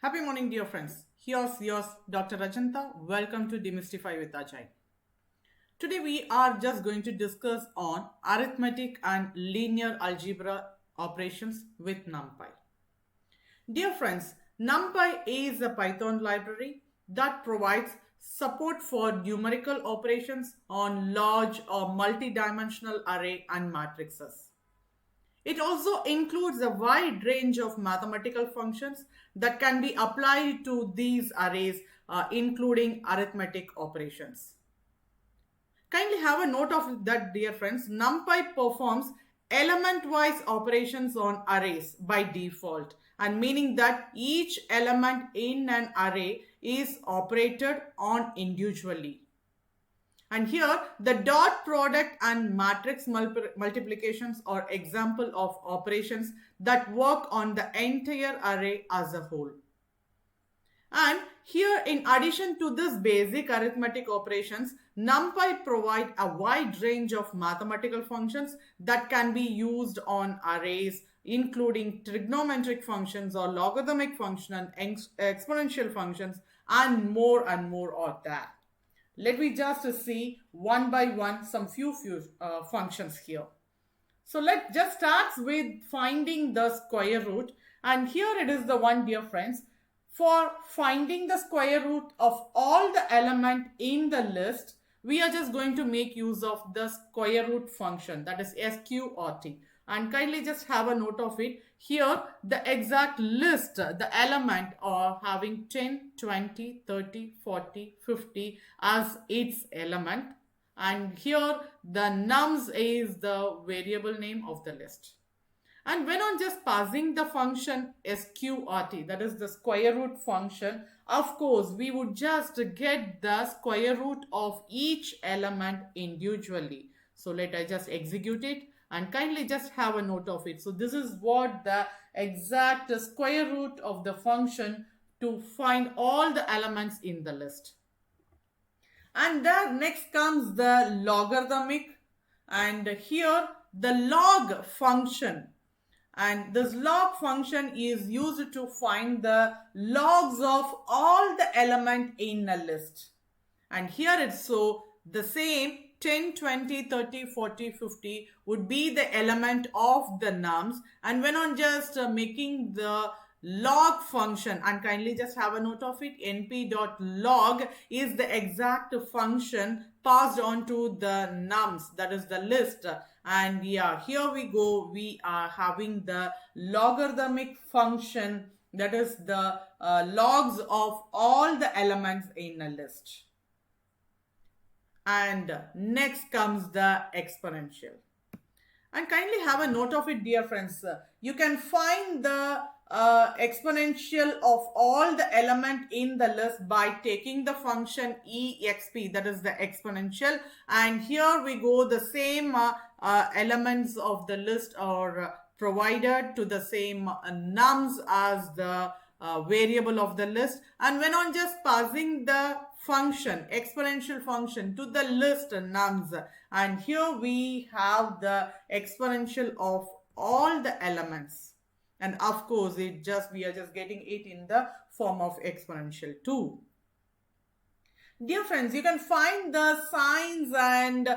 Happy morning, dear friends. Here's yours, Dr. Rajanta. Welcome to Demystify with Ajay. Today we are just going to discuss on arithmetic and linear algebra operations with NumPy. Dear friends, NumPy is a Python library that provides support for numerical operations on large or multi-dimensional array and matrices. It also includes a wide range of mathematical functions that can be applied to these arrays, including arithmetic operations. Kindly have a note of that, dear friends. NumPy performs element-wise operations on arrays by default, and meaning that each element in an array is operated on individually. And here the dot product and matrix multiplications are example of operations that work on the entire array as a whole. And here, in addition to this basic arithmetic operations, NumPy provide a wide range of mathematical functions that can be used on arrays, including trigonometric functions or logarithmic function and exponential functions, and more are there. Let me just see one by one some few functions here. So let's just start with finding the square root, and here it is the one, dear friends. For finding the square root of all the element in the list, we are just going to make use of the square root function, that is sqrt. And kindly just have a note of it. Here the exact list, the element are having 10, 20, 30, 40, 50 as its element. And here the nums is the variable name of the list. And when on just passing the function sqrt, that is the square root function, of course we would just get the square root of each element individually. So let I just execute it and kindly just have a note of it. So this is what the exact square root of the function to find all the elements in the list. And then next comes the logarithmic, and here the log function. And this log function is used to find the logs of all the element in a list. And here it's so the same 10, 20, 30, 40, 50 would be the element of the nums. And when on just making the log function, and kindly just have a note of it, np.log is the exact function passed on to the nums, that is the list. And yeah, here we go, we are having the logarithmic function, that is the logs of all the elements in a list. And next comes the exponential. And kindly have a note of it, dear friends. You can find the exponential of all the element in the list by taking the function exp, that is the exponential. And here we go, the same elements of the list are provided to the same nums as the variable of the list. And when on just passing the function, exponential function, to the list nums, and here we have the exponential of all the elements. And of course we are just getting it in the form of exponential too. Dear friends, you can find the sines and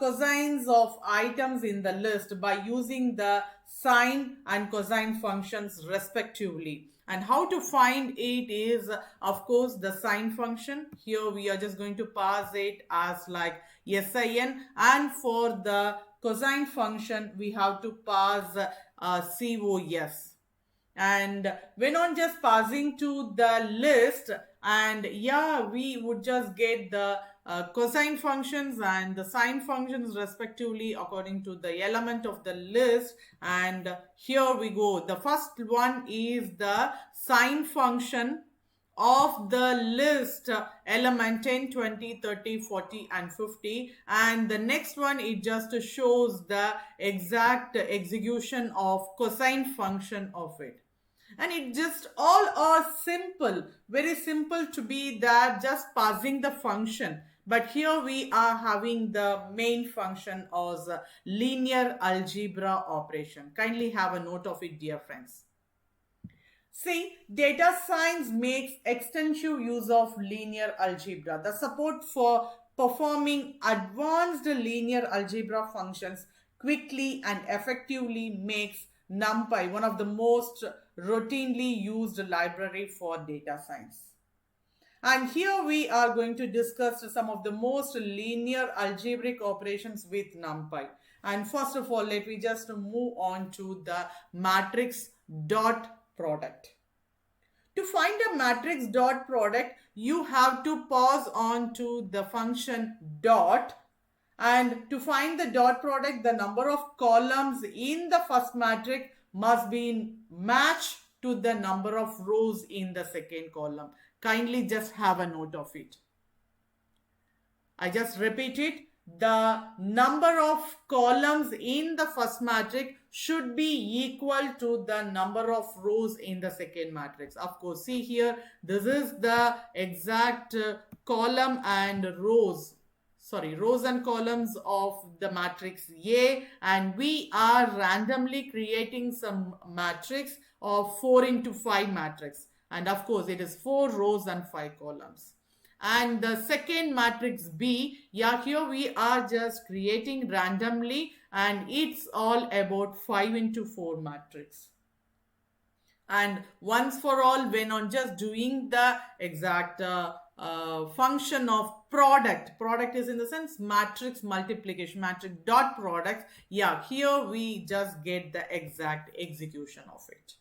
cosines of items in the list by using the sine and cosine functions respectively. And how to find it is, of course, the sine function. Here we are just going to pass it as like sin, and for the cosine function we have to pass cos. And when on just passing to the list, and yeah, we would just get the cosine functions and the sine functions respectively according to the element of the list. And here we go, the first one is the sine function of the list element 10, 20, 30, 40 and 50, and the next one it just shows the exact execution of cosine function of it. And it just all are simple, very simple to be that just passing the function. But here we are having the main function as linear algebra operation. Kindly have a note of it, dear friends. See, data science makes extensive use of linear algebra. The support for performing advanced linear algebra functions quickly and effectively makes NumPy one of the most routinely used library for data science. And here we are going to discuss some of the most linear algebraic operations with NumPy. And first of all, let me just move on to the matrix dot product. To find a matrix dot product, you have to pause on to the function dot. And to find the dot product, the number of columns in the first matrix must be matched to the number of rows in the second column. Kindly just have a note of it. I just repeat it. The number of columns in the first matrix should be equal to the number of rows in the second matrix. Of course, see here, this is the exact column and rows and columns of the matrix A, and we are randomly creating some matrix of 4 into 5 matrix, and of course it is 4 rows and 5 columns. And the second matrix B, yeah, here we are just creating randomly, and it's all about 5 into 4 matrix. And once for all, when on just doing the exact function of product is in the sense matrix multiplication, matrix dot product, yeah, here we just get the exact execution of it.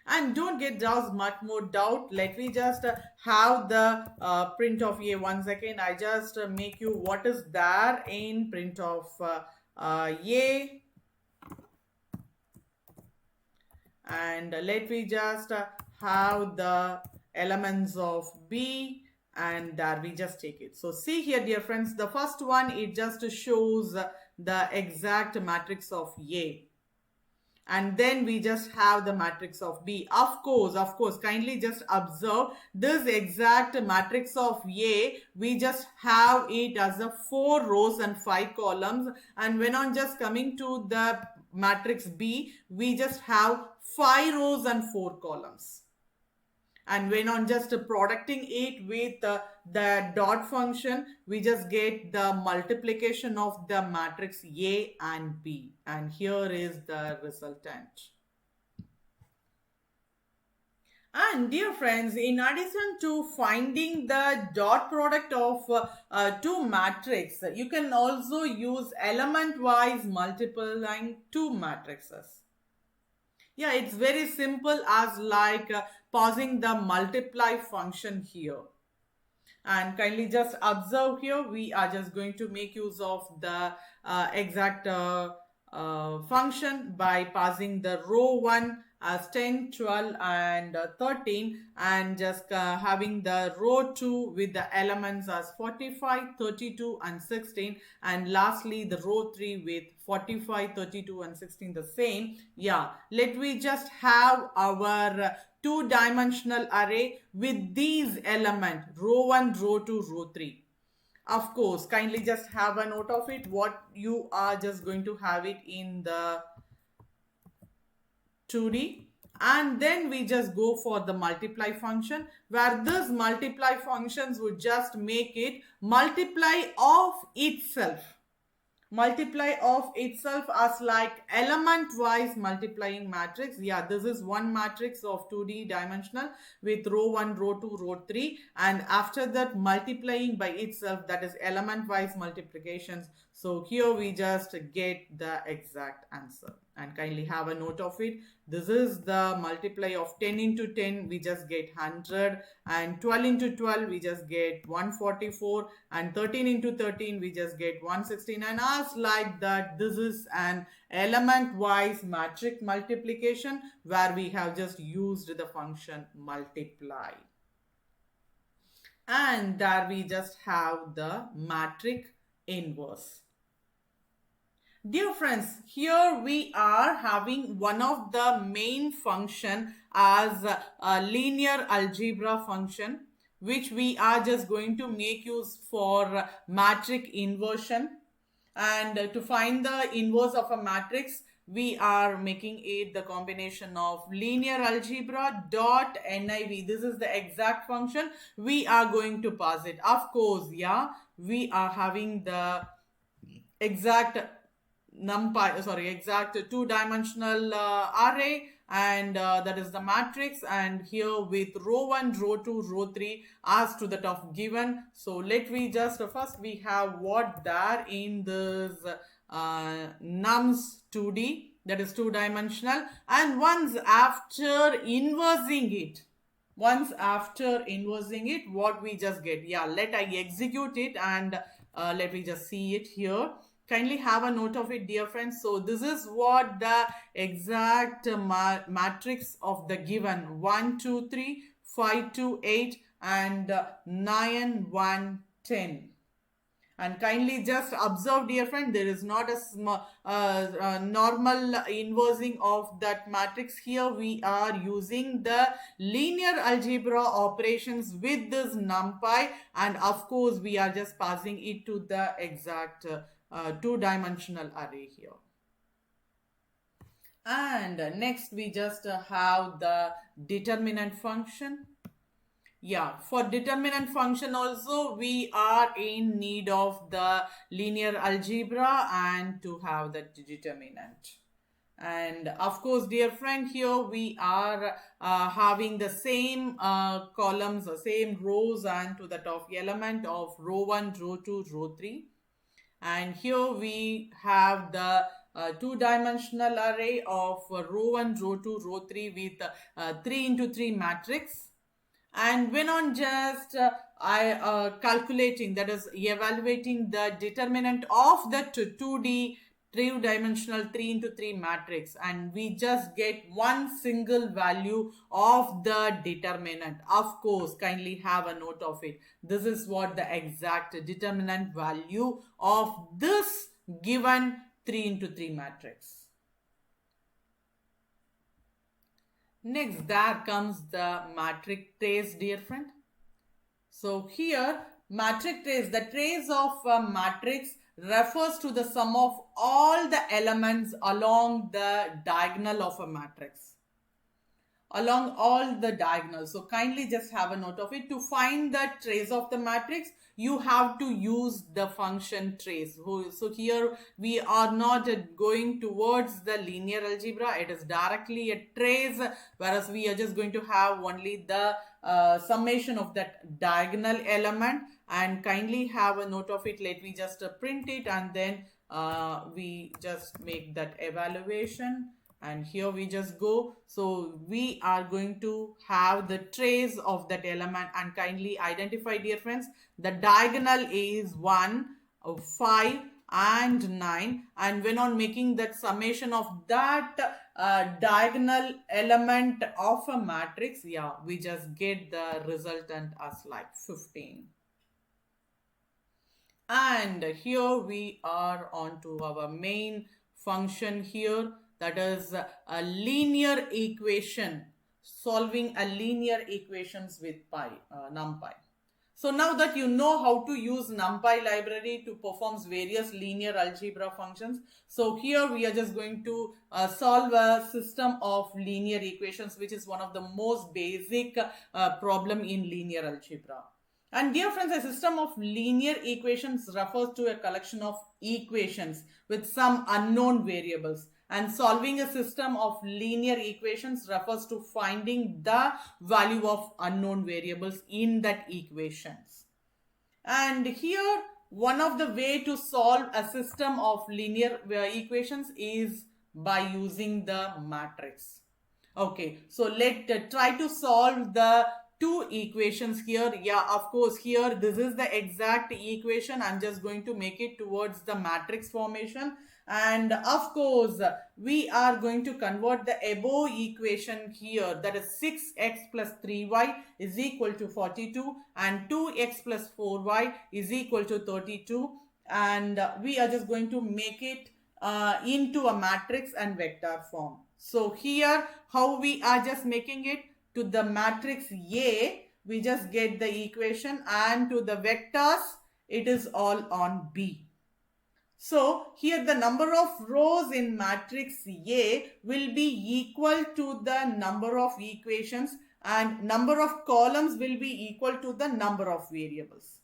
And don't get much more doubt. Let me just have the print of A. One second. I just make you what is there in print of A. And let me just have the elements of B, and there we just take it. So see here, dear friends, the first one, it just shows the exact matrix of A. And then we just have the matrix of B. Of course, kindly just observe this exact matrix of A. We just have it as a 4 rows and 5 columns. And when on just coming to the matrix B, we just have 5 rows and 4 columns. And when on just producting it with the dot function, we just get the multiplication of the matrix A and B. And here is the resultant. And dear friends, in addition to finding the dot product of two matrices, you can also use element-wise multiplying two matrices. Yeah, it's very simple as like pausing the multiply function here. And kindly just observe here, we are just going to make use of the exact function by passing the row 1 as 10, 12 and 13, and just having the row 2 with the elements as 45, 32 and 16, and lastly the row 3 with 45, 32 and 16 the same. Yeah, let me just have our two-dimensional array with these elements, row 1, row 2, row 3. Of course, kindly just have a note of it, what you are just going to have it in the 2D. And then we just go for the multiply function, where this multiply functions would just make it multiply of itself. Multiply of itself as like element wise multiplying matrix. Yeah, this is one matrix of 2D dimensional with row 1, row 2, row 3, and after that multiplying by itself, that is element wise multiplications. So here we just get the exact answer, and kindly have a note of it. This is the multiply of 10 into 10, we just get 100, and 12 into 12, we just get 144, and 13 into 13, we just get 116, and as like that, this is an element-wise matrix multiplication where we have just used the function multiply. And there we just have the matrix inverse. Dear friends, here we are having one of the main function as a linear algebra function, which we are just going to make use for matrix inversion. And to find the inverse of a matrix, we are making it the combination of linear algebra dot NIV. This is the exact function. We are going to pass it. Of course, yeah, we are having the exact exact two-dimensional array, and that is the matrix, and here with row 1, row 2, row 3 as to the top given. So let me just first we have what there in this nums 2D, that is two-dimensional, and once after inversing it, what we just get, yeah, let I execute it, and let me just see it here. Kindly have a note of it, dear friends. So this is what the exact matrix of the given 1 2 3 5 2 8 and 9 1 10. And kindly just observe, dear friend, there is not a normal inversing of that matrix. Here we are using the linear algebra operations with this NumPy, and of course we are just passing it to the exact two-dimensional array here. And next we just have the determinant function. Yeah, for determinant function also we are in need of the linear algebra and to have the determinant. And of course, dear friend, here we are having the same columns or same rows and to the top element of row 1, row 2, row 3. And here we have the two-dimensional array of row 1, row 2, row 3 with 3 into 3 matrix. And when on just calculating, that is evaluating the determinant of the 2D two-dimensional 3 into 3 matrix, and we just get one single value of the determinant. Of course, kindly have a note of it. This is what the exact determinant value of this given 3 into 3 matrix. Next, there comes the matrix trace, dear friend. So here, matrix trace, the trace of a matrix refers to the sum of all the elements along the diagonal of a matrix. Along all the diagonals. So kindly just have a note of it. To find the trace of the matrix, you have to use the function trace. So here we are not going towards the linear algebra. It is directly a trace, whereas we are just going to have only the summation of that diagonal element. And kindly have a note of it. Let me just print it, and then we just make that evaluation. And here we just go. So we are going to have the trace of that element, and kindly identify, dear friends, the diagonal is 1, 5 and 9, and when on making that summation of that diagonal element of a matrix, yeah, we just get the resultant as like 15. And here we are on to our main function here, that is a linear equation, solving a linear equations with NumPy. So now that you know how to use NumPy library to perform various linear algebra functions, so here we are just going to solve a system of linear equations, which is one of the most basic problem in linear algebra. And dear friends, a system of linear equations refers to a collection of equations with some unknown variables. And solving a system of linear equations refers to finding the value of unknown variables in that equations. And here, one of the way to solve a system of linear equations is by using the matrix. Okay, so let's try to solve the two equations here. Yeah, of course, here this is the exact equation. I'm just going to make it towards the matrix formation. And of course, we are going to convert the above equation here, that is 6x plus 3y is equal to 42 and 2x plus 4y is equal to 32. And we are just going to make it into a matrix and vector form. So here, how we are just making it to the matrix A, we just get the equation, and to the vectors, it is all on B. So here the number of rows in matrix A will be equal to the number of equations, and number of columns will be equal to the number of variables.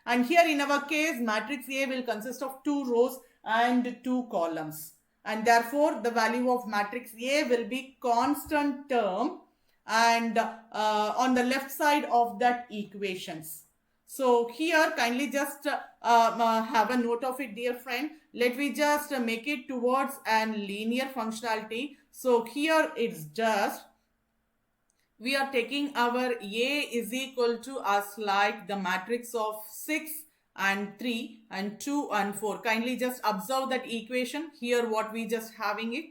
And here in our case, matrix A will consist of 2 rows and 2 columns. And therefore, the value of matrix A will be constant term and on the left side of that equations. So here kindly just have a note of it, dear friend. Let me just make it towards an linear functionality. So here it's just we are taking our A is equal to us like the matrix of 6 and 3 and 2 and 4. Kindly just observe that equation here what we just having it.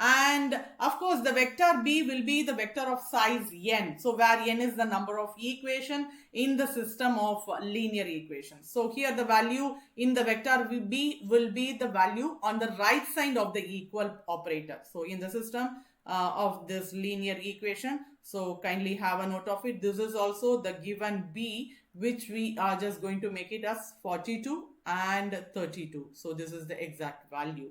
And of course the vector B will be the vector of size n. So where n is the number of equation in the system of linear equations. So here the value in the vector B will be the value on the right side of the equal operator. So in the system of this linear equation, so kindly have a note of it. This is also the given B, which we are just going to make it as 42 and 32. So this is the exact value.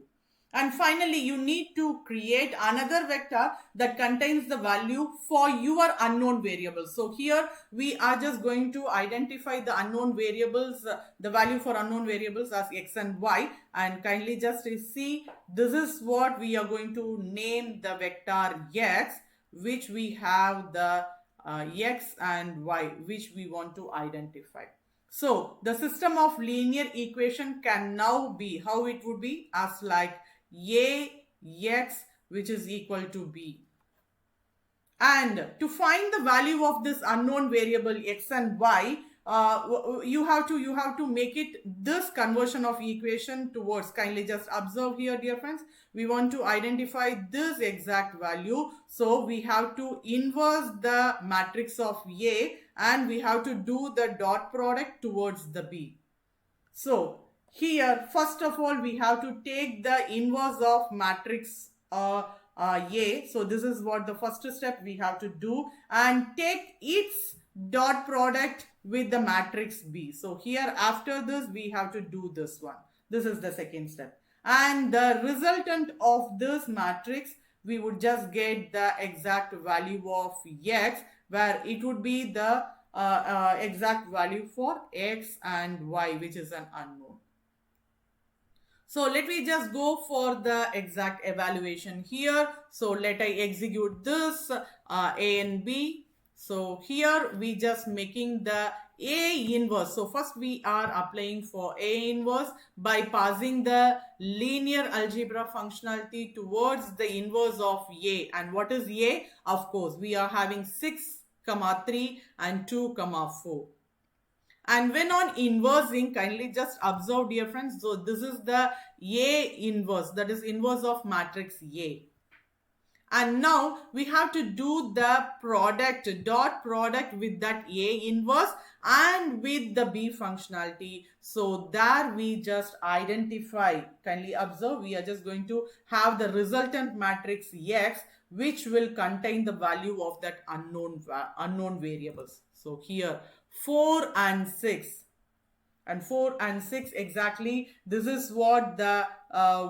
And finally, you need to create another vector that contains the value for your unknown variables. So here we are just going to identify the unknown variables, the value for unknown variables as x and y. And kindly just see, this is what we are going to name the vector x, which we have the x and y, which we want to identify. So the system of linear equation can now be, how it would be, as like Ax, which is equal to B. And to find the value of this unknown variable x and y, you have to make it this conversion of equation towards, kindly just observe here, dear friends, we want to identify this exact value. So we have to inverse the matrix of A and we have to do the dot product towards the B. So here, first of all, we have to take the inverse of matrix A. So this is what the first step we have to do, and take its dot product with the matrix B. So here after this, we have to do this one. This is the second step. And the resultant of this matrix, we would just get the exact value of x, where it would be the exact value for x and y, which is an unknown. So let me just go for the exact evaluation here. So let I execute this A and B. So here we just making the A inverse. So first we are applying for A inverse by passing the linear algebra functionality towards the inverse of A. And what is A? Of course, we are having 6, 3 and 2, 4. And when on inversing, kindly just observe, dear friends. So this is the A inverse, that is inverse of matrix A. And now we have to do the product, dot product with that A inverse and with the B functionality. So there we just identify, kindly observe, we are just going to have the resultant matrix X, which will contain the value of that unknown variables. So here 4 and 6. And 4 and 6 exactly, this is what the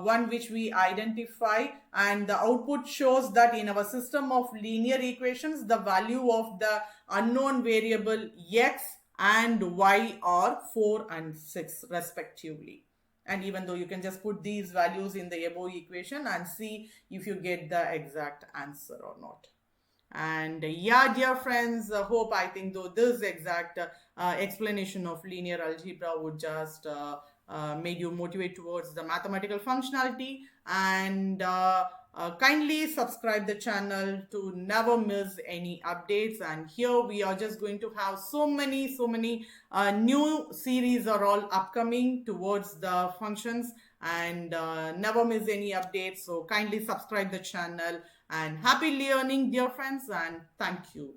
one which we identify, and the output shows that in our system of linear equations, the value of the unknown variable x and y are 4 and 6 respectively. And even though you can just put these values in the above equation and see if you get the exact answer or not. And yeah, dear friends, I think though this exact explanation of linear algebra would just made you motivate towards the mathematical functionality. And kindly subscribe the channel to never miss any updates. And here we are just going to have so many new series are all upcoming towards the functions, and never miss any updates. So kindly subscribe the channel, and happy learning, dear friends, and thank you.